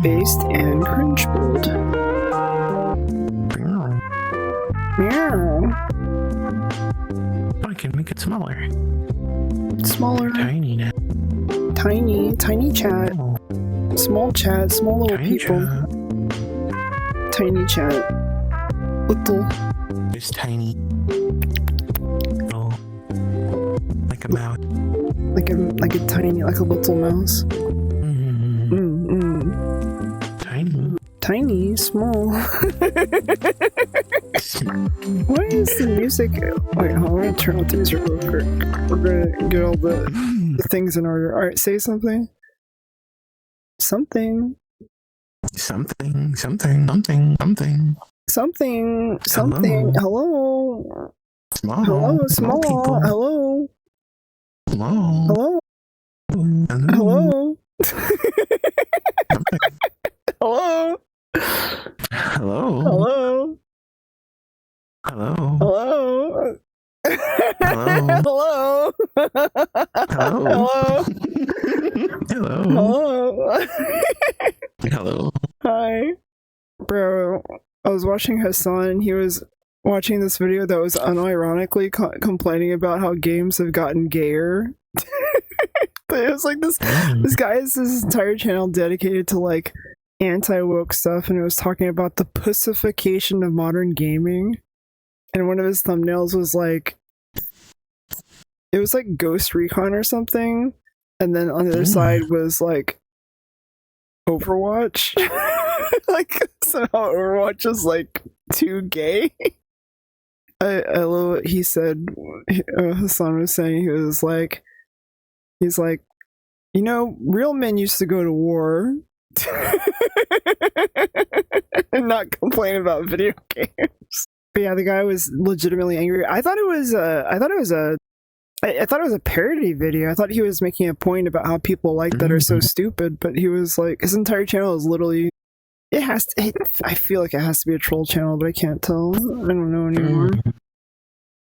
based and cringe build. Meow. I can make it smaller. Smaller. Tiny now. Tiny chat. Oh, Small chat, small little tiny people. chat. Tiny chat. Little. It's tiny. Oh, like a mouse. Like a little mouse. Tiny. Tiny, small. Why is the music? Wait, hold on, I'm gonna turn off the music real quick. We're gonna get all the things in order. Alright, say something. Something. Something. Hello. Small. Hello, small. People. Hello. Small. Hello. Hello. Hello. Hello. Hello. Hello. Hello. Hello. Hello. Hello. Hello. Hi. Bro, I was watching Hassan and he was watching this video that was unironically complaining about how games have gotten gayer. But it was like this guy has this entire channel dedicated to like anti-woke stuff, and it was talking about the pussification of modern gaming. And one of his thumbnails was like, it was like Ghost Recon or something, and then on the other side was like Overwatch. Like somehow Overwatch is like too gay. I love what he said. Hassan was saying he's like, you know, real men used to go to war and not complain about video games. But yeah, the guy was legitimately angry. I thought it was a parody video. I thought he was making a point about how people like that are so stupid, but he was like, his entire channel is literally, I feel like it has to be a troll channel, but I can't tell. I don't know anymore.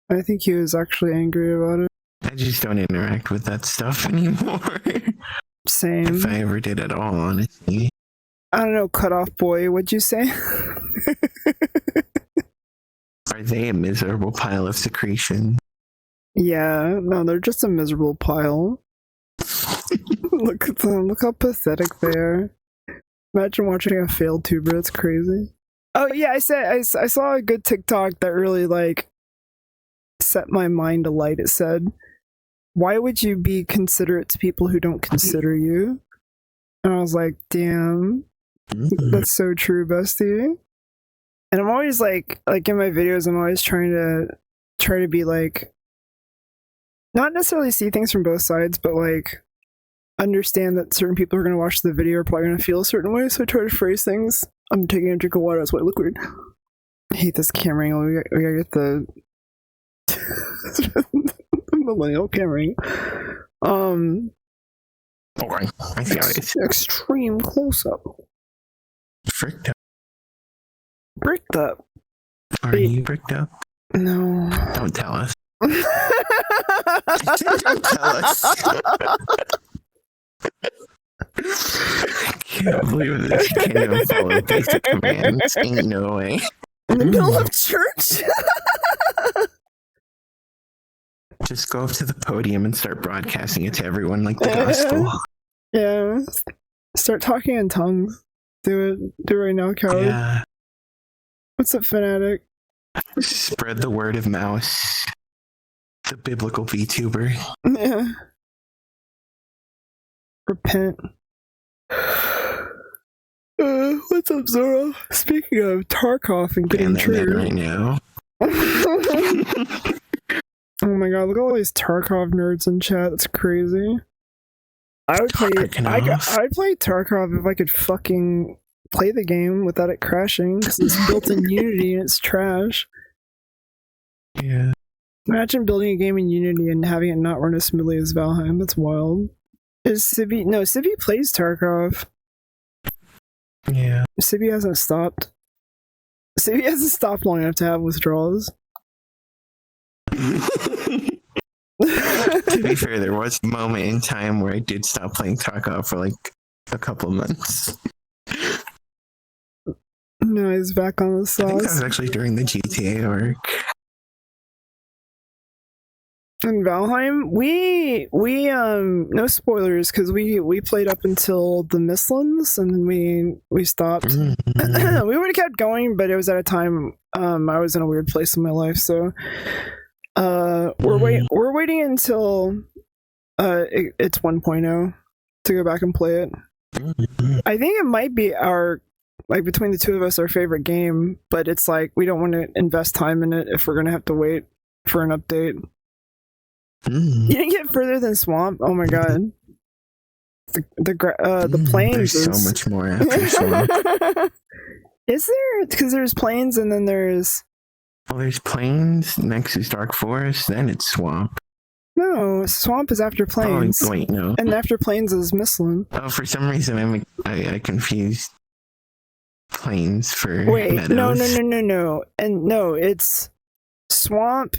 I think he was actually angry about it. I just don't interact with that stuff anymore. Same. If I ever did at all, honestly. I don't know, Cutoff Boy, what'd you say? Are they a miserable pile of secretion? Yeah, no, they're just a miserable pile. Look at them, look how pathetic they are. Imagine watching a failed tuber, that's crazy. Oh yeah, I saw a good TikTok that really like set my mind alight. It said, why would you be considerate to people who don't consider you? And I was like, damn, that's so true, bestie. And I'm always like in my videos, I'm always trying to be like, not necessarily see things from both sides, but like understand that certain people who are going to watch the video are probably going to feel a certain way, so I try to phrase things. I'm taking a drink of water, that's why I look weird. I hate this camera angle. We gotta get the millennial camera angle. Boring. I got it. Extreme close-up. Fricked up. Bricked up. Are you bricked up? No. Don't tell us. Don't tell us. I can't believe this. You can't even follow basic commands. Ain't no way. In the middle of church? Just go up to the podium and start broadcasting it to everyone like the gospel. Yeah. Start talking in tongues. Do it. Do it right now, coward. Yeah. What's up, fanatic? Spread the word of Mouse. The biblical VTuber. Yeah. Repent. What's up, Zora? Speaking of Tarkov and getting triggered right now. Oh my god, look at all these Tarkov nerds in chat. That's crazy. I would play Tarkov if I could fucking play the game without it crashing, because it's built in Unity and it's trash. Yeah. Imagine building a game in Unity and having it not run as smoothly as Valheim. That's wild. Is Sibby... No, Sibby plays Tarkov. Yeah. Sibby hasn't stopped. Sibby hasn't stopped long enough to have withdrawals. To be fair, there was a moment in time where I did stop playing Tarkov for like a couple months. No, he's back on the I think that was sauce. actually during the GTA arc. In Valheim, we no spoilers because we played up until the Mistlands and then we stopped. Mm. We would have kept going, but it was at a time I was in a weird place in my life, so we're waiting until it's 1.0 to go back and play it. I think it might be our, like, between the two of us, our favorite game, but it's like we don't want to invest time in it if we're gonna have to wait for an update. You didn't get further than Swamp. Oh my god, the plains. There's is... so much more after Swamp. Is there? Because there's plains and then there's. Well, there's plains, next is Dark Forest, then it's Swamp. No, Swamp is after plains. Oh, wait, no. And after plains is Mistland. Oh, for some reason I confused plains for Wait, meadows. no. And no, it's Swamp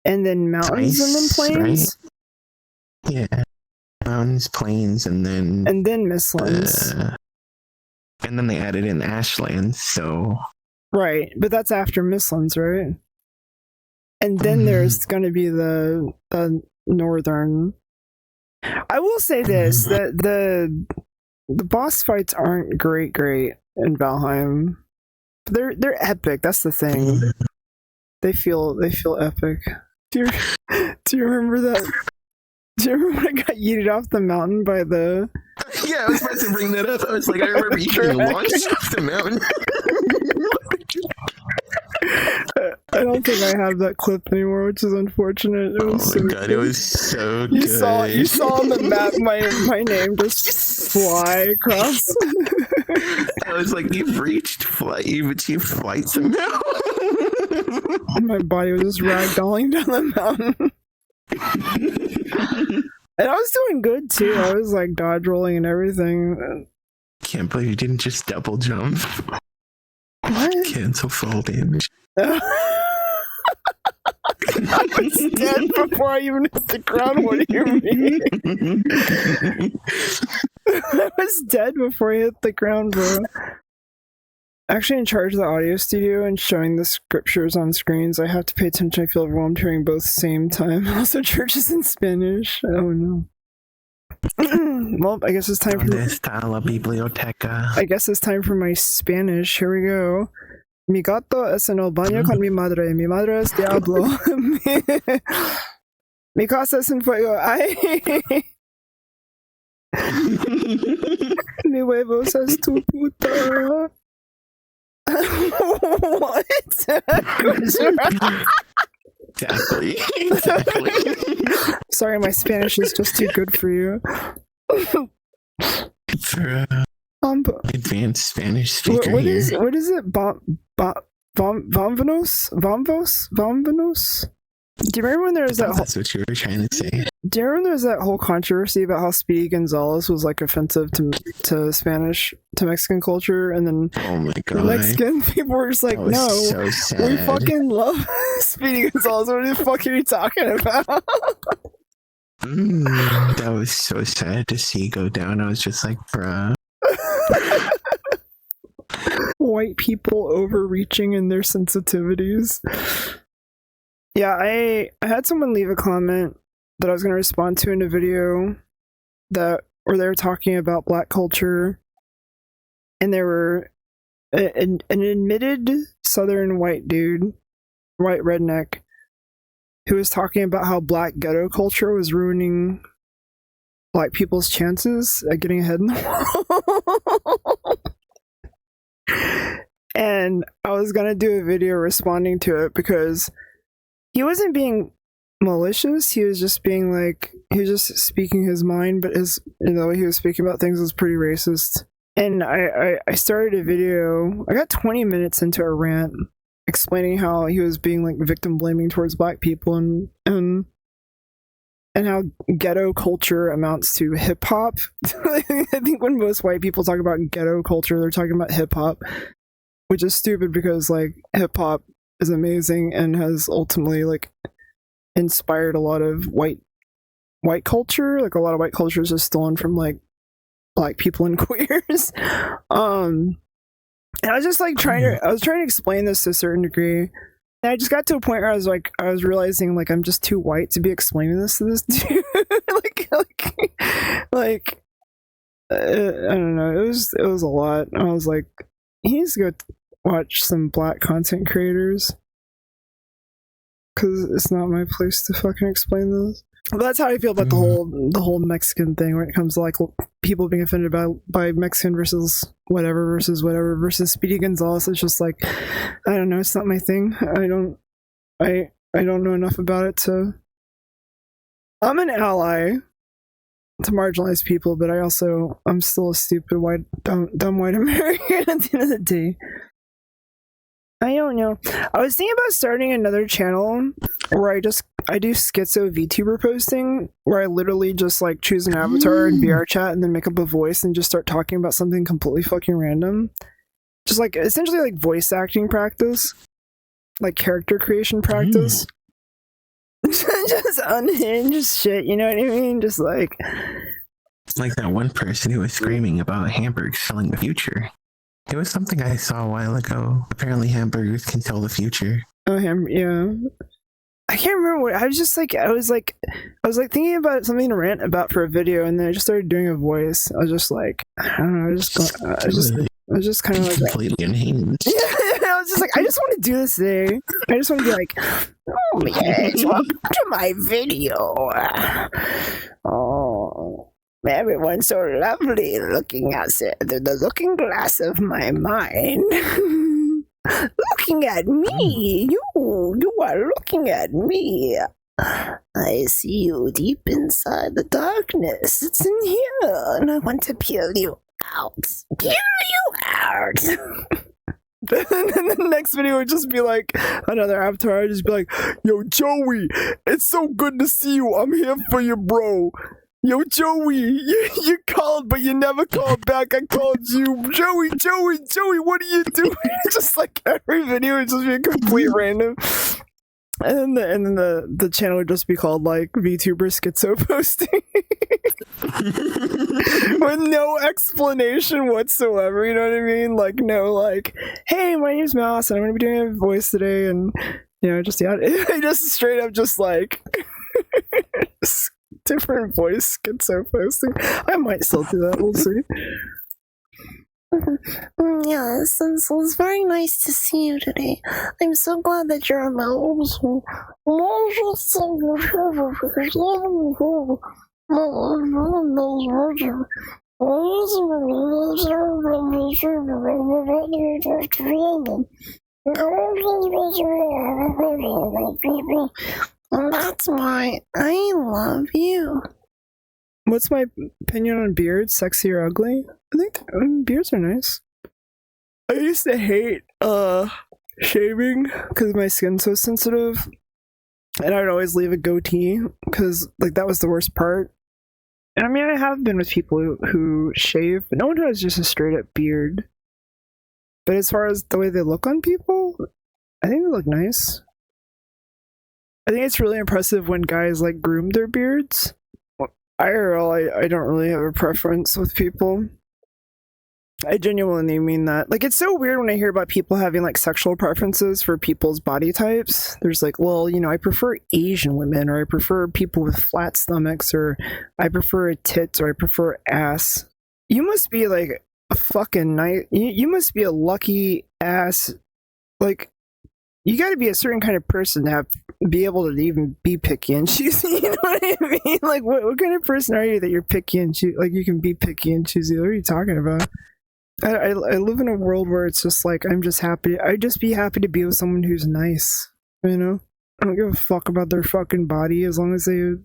and then mountains and then plains. Right? Yeah. Mountains, plains, and then Mistlands. And then they added in Ashlands, so right, but that's after Mistlands, right? And then there's gonna be the northern. I will say this: that the boss fights aren't great in Valheim. They're epic. That's the thing. They feel epic. Do you remember that? Do you remember when I got yeeted off the mountain by the? Yeah, I was about to bring that up. I was like, I remember you getting launched off the mountain. I don't think I have that clip anymore, which is unfortunate. It was god, it was so good. You saw on the map my name just fly across. I was like, you've achieved flight somehow. My body was just ragdolling down the mountain. And I was doing good too. I was like dodge rolling and everything. Can't believe you didn't just double jump. What? Cancel fall damage. I was dead before I even hit the ground. What do you mean? I was dead before I hit the ground, bro. Actually, in charge of the audio studio and showing the scriptures on screens, I have to pay attention. I feel overwhelmed hearing both at the same time. Also, churches in Spanish. Oh no. Well, I guess it's time for. ¿Dónde está la biblioteca? I guess it's time for my Spanish. Here we go. Mi gato es en el baño con mi madre. Mi madre es diablo. Mi casa es en fuego. Ay. Mi huevos es tu puta. What? Exactly. Sorry, my Spanish is just too good for you. For advanced Spanish speaker what here. is it? Vamvanos? Do you remember when there was that? That's what you were trying to say. Do you remember there was that whole controversy about how Speedy Gonzalez was like offensive to Mexican culture, and then Oh my god, the Mexican people were just like, that was no, so sad. we fucking love Speedy Gonzalez. What the fuck are you talking about? That was so sad to see go down. I was just like, bruh. White people overreaching in their sensitivities. Yeah, I had someone leave a comment that I was going to respond to in a video where they were talking about black culture, and there were an admitted southern white dude, white redneck, who was talking about how black ghetto culture was ruining black people's chances at getting ahead in the world. And I was gonna do a video responding to it because he wasn't being malicious. He was just being like, he was just speaking his mind, but the way he was speaking about things was pretty racist. And I started a video. I got 20 minutes into a rant explaining how he was being like victim blaming towards black people and how ghetto culture amounts to hip hop. I think when most white people talk about ghetto culture, they're talking about hip hop, which is stupid because like hip hop is amazing and has ultimately like inspired a lot of white culture. Like a lot of white culture is just stolen from like black people and queers. And I was just like trying to explain this to a certain degree. And I just got to a point where I was realizing like I'm just too white to be explaining this to this dude. like I don't know. It was a lot. I was like, he needs to go watch some black content creators, because it's not my place to fucking explain this. But that's how I feel about the whole Mexican thing when it comes to like people being offended by Mexican versus whatever versus Speedy Gonzalez. It's just like, I don't know, it's not my thing. I don't know enough about it to. I'm an ally to marginalized people, but I'm still a stupid dumb white American at the end of the day. I don't know. I was thinking about starting another channel where I do schizo VTuber posting, where I literally just like choose an avatar in VR chat and then make up a voice and just start talking about something completely fucking random. Just like essentially like voice acting practice, like character creation practice. Just unhinged shit, you know what I mean? Just like, it's like that one person who was screaming about hamburgers selling the future. It was something I saw a while ago. Apparently hamburgers can tell the future. Oh, yeah. I can't remember what I was thinking about something to rant about for a video, and then I just started doing a voice. I was just like, I don't know, I was just kind of like completely unhinged. I was just like, I just want to do this thing. I just want to be like, oh yes, welcome to my video. Oh, everyone's so lovely looking outside the looking glass of my mind. Looking at me, you are looking at me. I see you deep inside the darkness. It's in here, and I want to peel you out. Peel you out. Then the next video would just be like another avatar. I'd just be like, yo, Joey, it's so good to see you. I'm here for you, bro. Yo, Joey, you called, but you never called back. I called you. Joey, what are you doing? Just like every video would just be a complete random. And then the channel would just be called like VTuber Schizo Posting. With no explanation whatsoever, you know what I mean? Like, no, like, hey, my name's Mouse, and I'm gonna be doing a voice today, and, you know, just, yeah, I just straight up just like, different voice Schizo Posting. I might still do that, we'll see. Yes, and so it's very nice to see you today. I'm so glad that you're a mouse. That's why I love you. What's my opinion on beards? Sexy or ugly? I think beards are nice. I used to hate shaving because my skin's so sensitive, and I'd always leave a goatee because like that was the worst part. And I mean, I have been with people who shave, but no one who has just a straight up beard. But as far as the way they look on people, I think they look nice. I think it's really impressive when guys like groom their beards. IRL, I don't really have a preference with people. I genuinely mean that. Like, it's so weird when I hear about people having like sexual preferences for people's body types. There's like, well, you know, I prefer Asian women, or I prefer people with flat stomachs, or I prefer tits, or I prefer ass. You must be like a fucking nice. You must be a lucky ass. Like, you got to be a certain kind of person to be able to even be picky and choosy. You know what I mean? Like, what kind of person are you that you're picky and choosy? Like, you can be picky and choosy. What are you talking about? I live in a world where it's just like, I'm just happy. I'd just be happy to be with someone who's nice. You know? I don't give a fuck about their fucking body as long as they're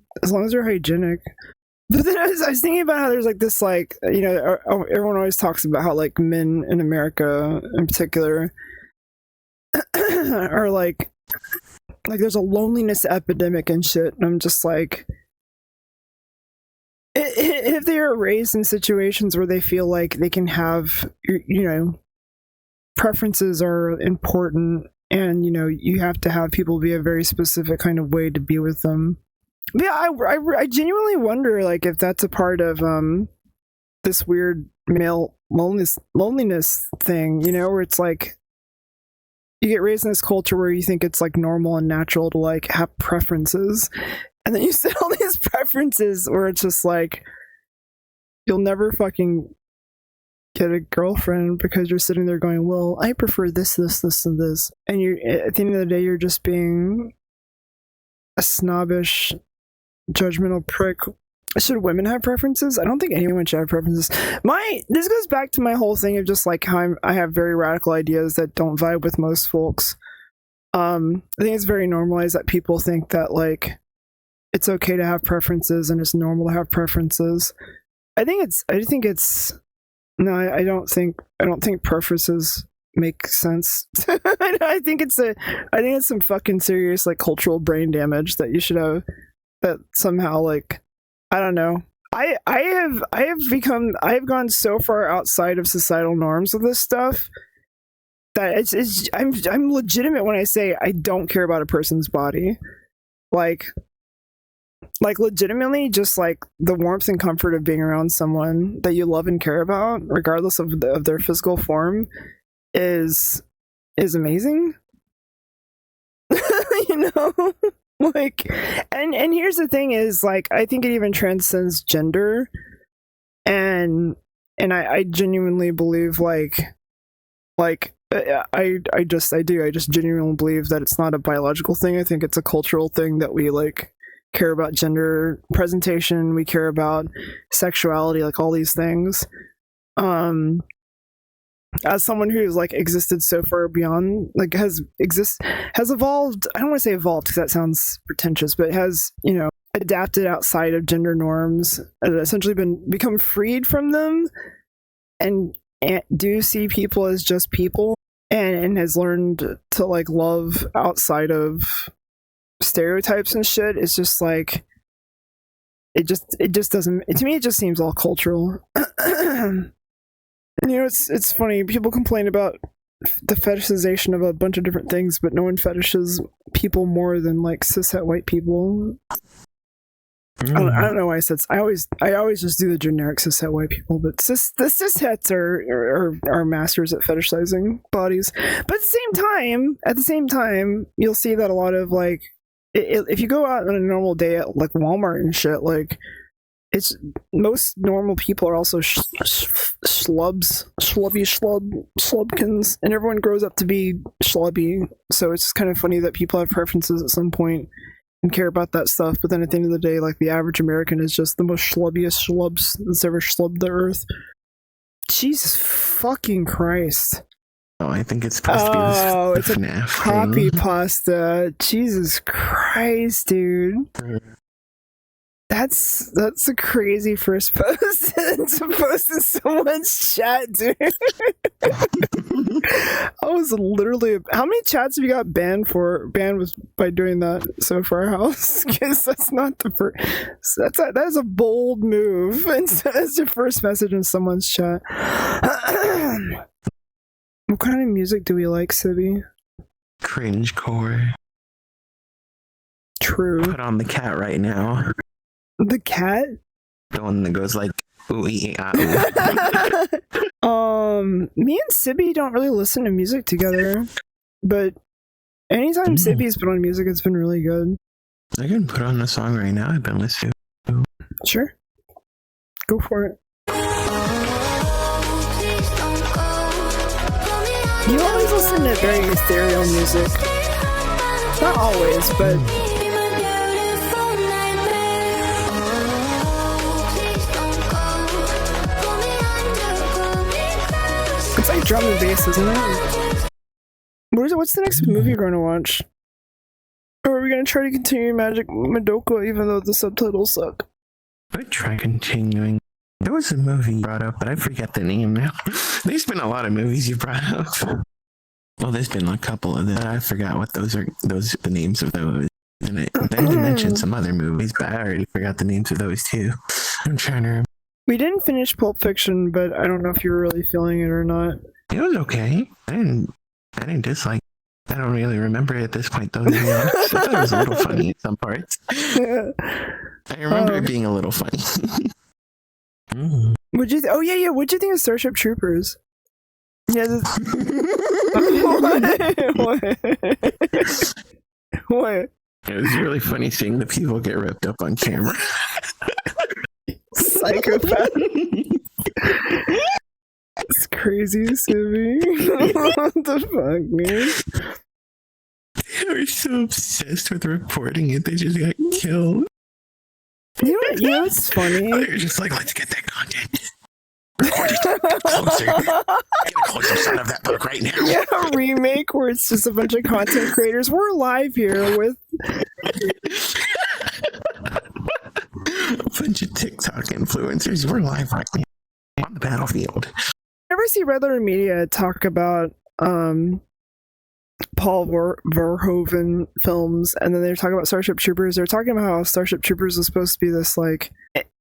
hygienic. But then I was thinking about how there's like this, like, you know, everyone always talks about how like men in America in particular are like there's a loneliness epidemic and shit, and I'm just like, if they are raised in situations where they feel like they can have, you know, preferences are important, and you know, you have to have people be a very specific kind of way to be with them. But yeah, I genuinely wonder like if that's a part of this weird male loneliness thing, you know, where it's like you get raised in this culture where you think it's like normal and natural to like have preferences, and then you set all these preferences where it's just like you'll never fucking get a girlfriend because you're sitting there going, well, I prefer this, and this, and you're at the end of the day you're just being a snobbish, judgmental prick. Should women have preferences? I don't think anyone should have preferences. This goes back to my whole thing of just like how I have very radical ideas that don't vibe with most folks. I think it's very normalized that people think that like it's okay to have preferences and it's normal to have preferences. I don't think preferences make sense. I think it's some fucking serious like cultural brain damage that you should have, that somehow like, I don't know. I have gone so far outside of societal norms with this stuff that I'm legitimate when I say I don't care about a person's body. Like legitimately, just like the warmth and comfort of being around someone that you love and care about, regardless of their physical form, is amazing. You know? Like, and here's the thing is, like, I think it even transcends gender, and I genuinely believe I just genuinely believe that it's not a biological thing. I think it's a cultural thing that we like care about gender presentation, we care about sexuality, like all these things. As someone who's like existed so far beyond, like has evolved, I don't want to say evolved because that sounds pretentious, but has, you know, adapted outside of gender norms and essentially become freed from them, and do see people as just people, and has learned to like love outside of stereotypes and shit. It's just like it just doesn't, to me it just seems all cultural. You know, it's funny, people complain about the fetishization of a bunch of different things, but no one fetishes people more than like cishet white people. I don't know why I said, I always just do the generic cishet white people, but the cishets are masters at fetishizing bodies. But at the same time, you'll see that a lot of like, if you go out on a normal day at like Walmart and shit, like it's most normal people are also schlubkins, and everyone grows up to be schlubby. So it's kind of funny that people have preferences at some point and care about that stuff, but then at the end of the day, like the average American is just the most schlubbiest schlubs that's ever schlubbed the earth. Jesus fucking Christ. Oh, I think it's supposed to be this, it's a FNAF copy thing. pasta. Jesus Christ, dude. That's a crazy first post to post in someone's chat, dude. I was literally, how many chats have you got banned by doing that so far, House? Because that's not the first. That is a bold move. And that's your first message in someone's chat. What kind of music do we like, Sibby? Cringe core. True. Put on the cat right now. The cat? The one that goes like, ooh, ee, ah, ooh. Me and Sibby don't really listen to music together, but anytime Sibby's put on music, it's been really good. I can put on a song right now I've been listening to. Sure. Go for it. You always listen to very ethereal music. Not always, but... It's like drum and bass, isn't it? What's the next movie you're going to watch? Or are we going to try to continue Magic Madoka even though the subtitles suck? I try continuing. There was a movie you brought up, but I forget the name now. There's been a lot of movies you brought up. Well, there's been a couple of them. I forgot what the names of those. And then you mentioned some other movies, but I already forgot the names of those too. I'm trying to remember. We didn't finish Pulp Fiction, but I don't know if you were really feeling it or not. It was okay. I didn't dislike. I don't really remember it at this point, though. To be honest. I thought it was a little funny in some parts. I remember it being a little funny. Mm. What'd you? Oh yeah. What'd you think of Starship Troopers? Yeah. What? What? It was really funny seeing the people get ripped up on camera. Psychopath. It's crazy, Sibby. What the fuck, man? They were so obsessed with reporting it, they just got killed. You know what's funny? They're just like, let's get that content. Record it. Get closer. Get a closer shot of that book right now. Yeah, a remake where it's just a bunch of content creators. We're live here with a bunch of TikTok influencers. We're live right now on the battlefield. I never see Red Letter Media talk about Paul Verhoeven films, and then they're talking about Starship Troopers. They're talking about how Starship Troopers is supposed to be this, like,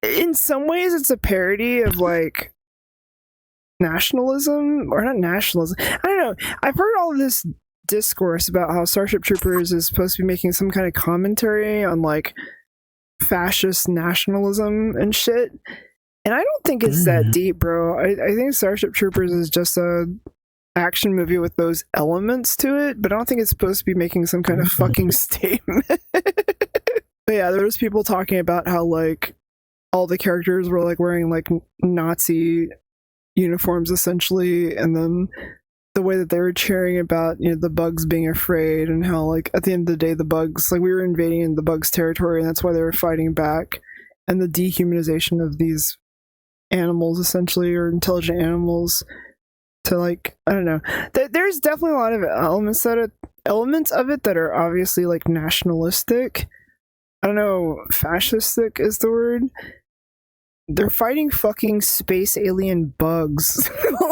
in some ways it's a parody of, like, nationalism, or not nationalism. I don't know. I've heard all of this discourse about how Starship Troopers is supposed to be making some kind of commentary on, like, fascist nationalism and shit. And I don't think it's that deep, bro. I think Starship Troopers is just a action movie with those elements to it, but I don't think it's supposed to be making some kind of fucking statement. But yeah, there was people talking about how, like, all the characters were, like, wearing, like, Nazi uniforms essentially, and then the way that they were cheering about, you know, the bugs being afraid, and how, like, at the end of the day the bugs, like, we were invading the bugs' territory, and that's why they were fighting back, and the dehumanization of these animals essentially, or intelligent animals, to, like, I don't know, there's definitely a lot of elements of it that are obviously, like, nationalistic. I don't know, fascistic is the word. They're fighting fucking space alien bugs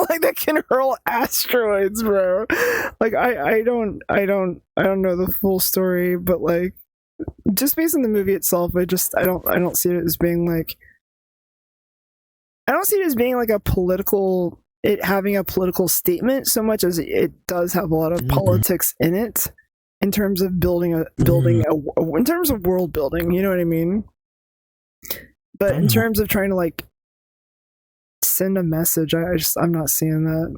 like that can hurl asteroids, bro. Like, I don't know the full story, but, like, just based on the movie itself, I don't see it as being like, I don't see it as being like a political, it having a political statement so much as it does have a lot of politics in it, in terms of in terms of world building, you know what I mean? But in terms of trying to, like, send a message, I'm not seeing that.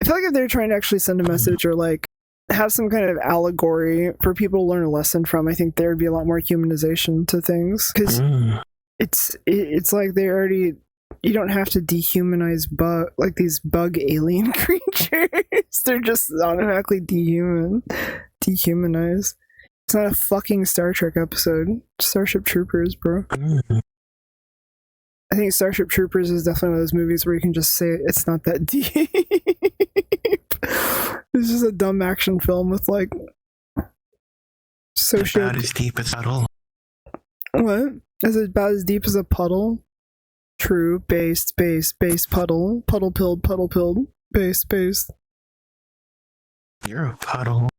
I feel like if they're trying to actually send a message, or, like, have some kind of allegory for people to learn a lesson from, I think there would be a lot more humanization to things, because it's like they already, you don't have to dehumanize these bug alien creatures. They're just automatically dehumanized. It's not a fucking Star Trek episode. Starship Troopers, bro. I think Starship Troopers is definitely one of those movies where you can just say it's not that deep. It's just a dumb action film with, like, about as deep as puddle. What? Is it about as deep as a puddle? True. Based. Puddle. Puddle-pilled. Based. You're a puddle.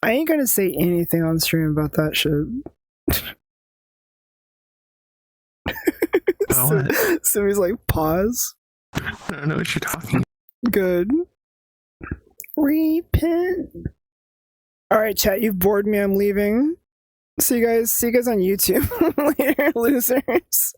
I ain't gonna say anything on stream about that shit. So he's like, pause. I don't know what you're talking. Good. Repent. Alright, chat, you've bored me, I'm leaving. See you guys on YouTube later, losers.